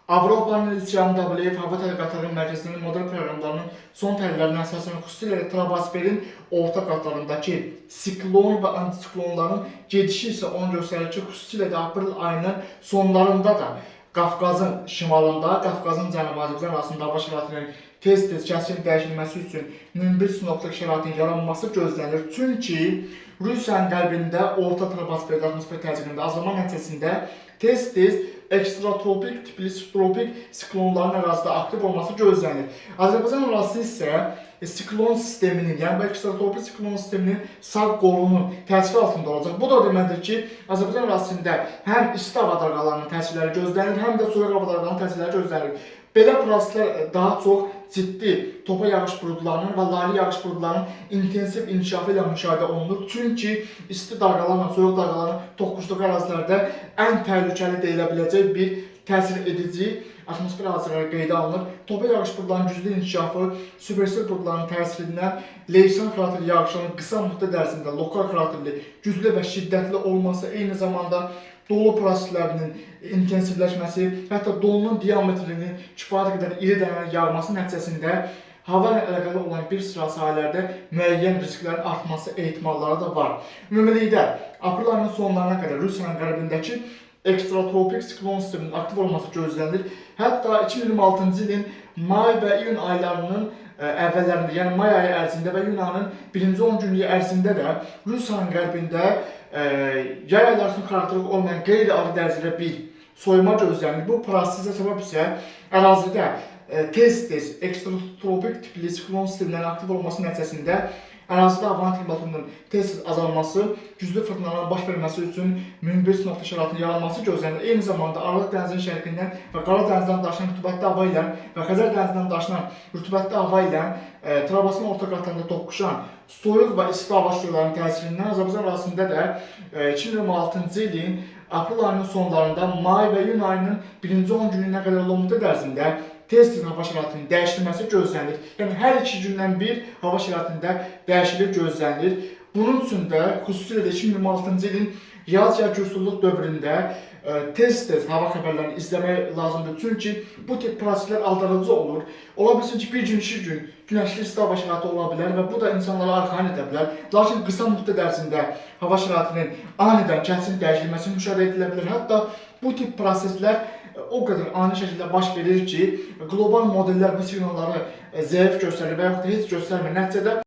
Avropanın İslam WF hava qatarının mərkəzinin model proqramlarının son təhlillərinə əsasən xüsusilə troposferin orta qatlarındakı siklon və antisiklonların gedişi isə onu göstərir ki, xüsusilə də aprel ayının sonlarında da Qafqazın şimalında, Qafqazın cənubi Azərbaycan arasında hava şəraitinin tez-tez kəskin dəyişilməsi üçün münbir sinoptik şəraitin yaranması gözlənilir. Çünki Rusiyanın qərbində orta troposfer atmosfer təsirində azalma nəticəsində tez-tez ekstratropik tipli subtropik siklonların ərazidə aktiv olması gözlənir. Azərbaycan ərazisi isə siklon sisteminin, yəni bu ekstratropik siklon sisteminin sağ qolunun təsiri altında olacaq. Bu da deməkdir ki, Azərbaycan ərazisində həm isti hava dalğalarının təsirləri gözlənilir, həm də soyuq hava dalğalarının təsirləri gözlənilir. Belə proseslər daha çox ciddi topa yağış buludlarının və laylı yağış buludlarının intensiv inkişafı ilə müşahidə olunur. Çünki isti dalğalarla soyuq dalğaların toqquşduğu ərazilərdə ən təhlükəli deyilə biləcək bir təsir edici atmosfer hadisələri qeydə alınır. Topa yağış buludlarının güclü inkişafı, supersel buludların təsirindən Leysan xarakterli yağışların qısa müddət ərzində lokal xarakterli, güclü və şiddətli olması, eyni zamanda dolu proseslərinin intensivləşməsi, hətta dolunun diametrinin kifayət qədər iri dənələr yağması nəticəsində hava ilə əlaqəli olan bir sıra sahələrdə müəyyən risklərin artması ehtimalları da var. Ümumilikdə, aprel ayının sonlarına qədər Rusiyanın qərbindəki ekstratropik siklon sisteminin aktiv olması gözlənilir. Hətta 2026-cı ilin may və iyun aylarının əvvəllərində, yəni may ayı ərzində və iyun ayının birinci 10 günlük ərzində də Rusiyanın qərbində yay ayları üçün xarakteri olmayan qeyri-adi dərəcədə bir soyuma gözlənilir. Bu prosesə səbəb isə ərazidə tez-tez ekstratropik tipli siklon sistemlərinin aktiv olması nəticəsində ərazidə havanın temperaturunun tez-tez azalması, güclü fırtınaların baş verməsi üçün münbir sinoptik şəraitin yaranması gözlənilir. Eyni zamanda Aralıq dənizinin şərqindən və Qara dənizdən daşınan rütubətli hava ilə və Xəzər dənizindən daşınan rütubətli hava ilə troposferin orta qatlarında toqquşan soyuq və isti hava şüalarının təsirindən Azərbaycan ərazisində də 2026-cı ilin aprel ayının sonlarında may və iyun ayının birinci 10 günlüyünə qədər olan müddət ərzində tez-tez hava şəraitinin dəyişilməsi gözlənilir. Yəni hər 2 gündən bir hava şəraitində dəyişiklik gözlənilir. Bunun üçün də xüsusilə də 2026-cı ilin yaz-yay kursulluq dövründə tez-tez hava xəbərlərini izləmək lazımdır. Çünki bu tip proseslər aldarıcı olur. Ola bilsin ki, bir gün, 2 gün günəşli isti hava şəraiti ola bilər və bu da insanlara arxayın edə bilər. Lakin qısa müddət ərzində hava şəraitinin anidən kəskin dəyişilməsi müşahidə edilə bilər. Hətta bu tip proseslər o qədər ani şəkildə baş verir ki, qlobal modellər bu siqnalları zəif göstərir və yaxud da heç göstərmir. Nəticədə